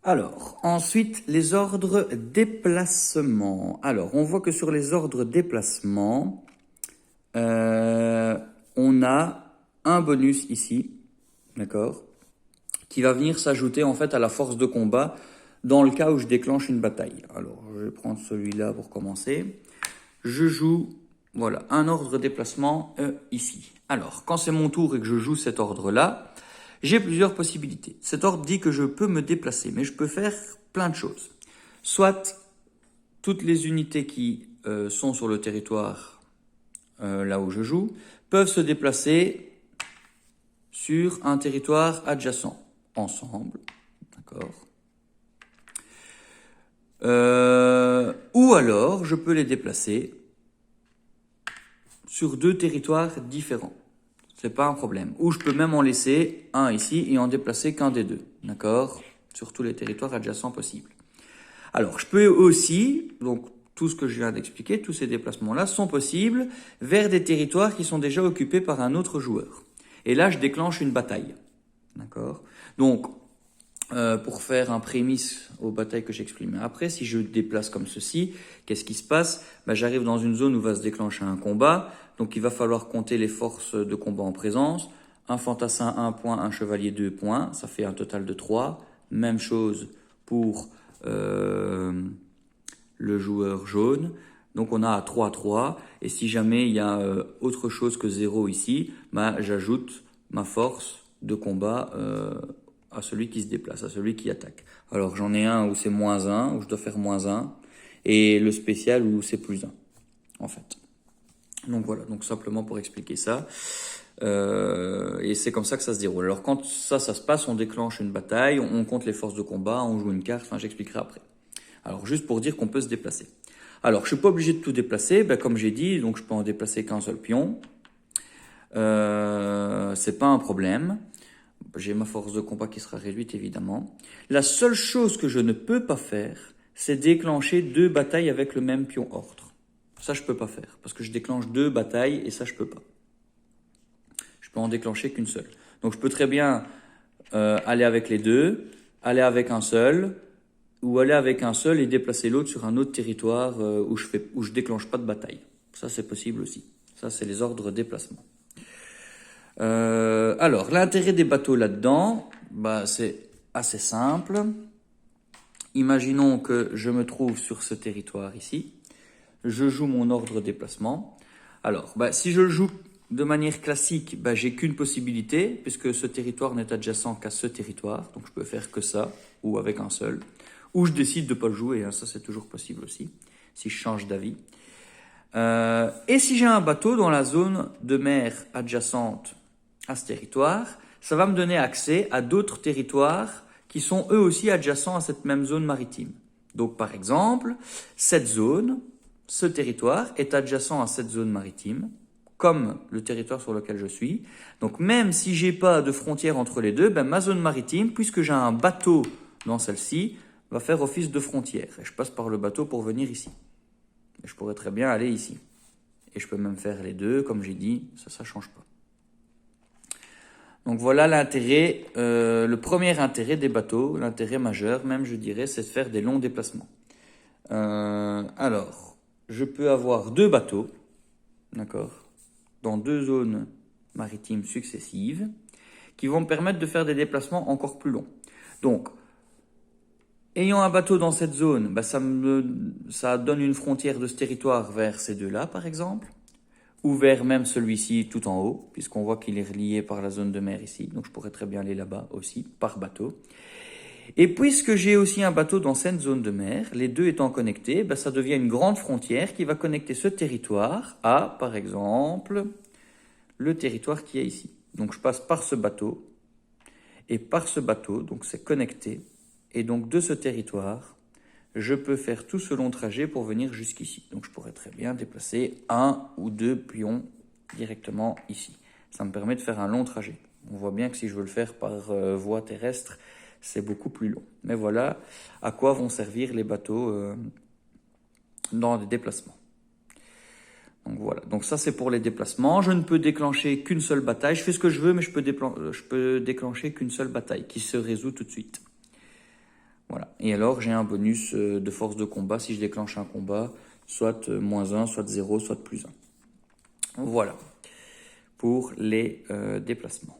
Alors, ensuite, les ordres déplacement. Alors, on voit que sur les ordres déplacement, on a un bonus ici, d'accord, qui va venir s'ajouter en fait à la force de combat dans le cas où je déclenche une bataille. Alors, je vais prendre celui-là pour commencer. Je joue, voilà, un ordre déplacement ici. Alors, quand c'est mon tour et que je joue cet ordre-là, j'ai plusieurs possibilités. Cet ordre dit que je peux me déplacer, mais je peux faire plein de choses. Soit toutes les unités qui sont sur le territoire là où je joue peuvent se déplacer sur un territoire adjacent ensemble, d'accord. Ou alors je peux les déplacer sur deux territoires différents. C'est pas un problème. Ou je peux même en laisser un ici et en déplacer qu'un des deux, d'accord, sur tous les territoires adjacents possibles. Alors, je peux aussi, donc tout ce que je viens d'expliquer, tous ces déplacements-là sont possibles vers des territoires qui sont déjà occupés par un autre joueur. Et là, je déclenche une bataille, d'accord. Donc, pour faire un prémisse aux batailles que j'exprime après, si je déplace comme ceci, qu'est-ce qui se passe? J'arrive dans une zone où va se déclencher un combat, donc il va falloir compter les forces de combat en présence. Un fantassin 1 point, un chevalier 2 points, ça fait un total de 3. Même chose pour le joueur jaune. Donc on a 3-3, et si jamais il y a autre chose que 0 ici, j'ajoute ma force de combat à celui qui se déplace, à celui qui attaque. Alors j'en ai un où c'est -1, où je dois faire -1, et le spécial où c'est +1, en fait. Donc voilà, donc simplement pour expliquer ça. Et c'est comme ça que ça se déroule. Alors quand ça se passe, on déclenche une bataille, on compte les forces de combat, on joue une carte, enfin j'expliquerai après. Alors juste pour dire qu'on peut se déplacer. Alors je suis pas obligé de tout déplacer, comme j'ai dit, donc je peux en déplacer qu'un seul pion. C'est pas un problème. J'ai ma force de combat qui sera réduite évidemment. La seule chose que je ne peux pas faire, c'est déclencher deux batailles avec le même pion ordre. Ça je peux pas faire, parce que je déclenche deux batailles et ça je peux pas. Je peux en déclencher qu'une seule. Donc je peux très bien aller avec les deux, aller avec un seul, ou aller avec un seul et déplacer l'autre sur un autre territoire où je déclenche pas de bataille. Ça c'est possible aussi. Ça c'est les ordres déplacement. Alors l'intérêt des bateaux là-dedans, c'est assez simple. Imaginons que je me trouve sur ce territoire ici. Je joue mon ordre déplacement. Alors, si je le joue de manière classique, j'ai qu'une possibilité, puisque ce territoire n'est adjacent qu'à ce territoire, donc je peux faire que ça, ou avec un seul. Ou je décide de ne pas le jouer, ça c'est toujours possible aussi, si je change d'avis. Et si j'ai un bateau dans la zone de mer adjacente à ce territoire, ça va me donner accès à d'autres territoires qui sont eux aussi adjacents à cette même zone maritime. Donc par exemple, cette zone, ce territoire est adjacent à cette zone maritime, comme le territoire sur lequel je suis. Donc même si j'ai pas de frontière entre les deux, ma zone maritime, puisque j'ai un bateau dans celle-ci, va faire office de frontière. Et je passe par le bateau pour venir ici. Et je pourrais très bien aller ici. Et je peux même faire les deux, comme j'ai dit, ça change pas. Donc voilà l'intérêt, le premier intérêt des bateaux, l'intérêt majeur même je dirais, c'est de faire des longs déplacements. Alors, je peux avoir deux bateaux, d'accord, dans deux zones maritimes successives, qui vont me permettre de faire des déplacements encore plus longs. Donc, ayant un bateau dans cette zone, ça donne une frontière de ce territoire vers ces deux-là, par exemple, ou vers même celui-ci tout en haut, puisqu'on voit qu'il est relié par la zone de mer ici, donc je pourrais très bien aller là-bas aussi, par bateau. Et puisque j'ai aussi un bateau dans cette zone de mer, les deux étant connectés, ça devient une grande frontière qui va connecter ce territoire à, par exemple, le territoire qui est ici. Donc je passe par ce bateau, et par ce bateau, donc c'est connecté, et donc de ce territoire, je peux faire tout ce long trajet pour venir jusqu'ici. Donc je pourrais très bien déplacer un ou deux pions directement ici. Ça me permet de faire un long trajet. On voit bien que si je veux le faire par voie terrestre, c'est beaucoup plus long. Mais voilà à quoi vont servir les bateaux dans des déplacements. Donc voilà, donc ça c'est pour les déplacements. Je ne peux déclencher qu'une seule bataille. Je fais ce que je veux, mais je peux déclencher qu'une seule bataille qui se résout tout de suite. Voilà. Et alors, j'ai un bonus de force de combat si je déclenche un combat, soit -1, soit 0, soit +1. Voilà pour les déplacements.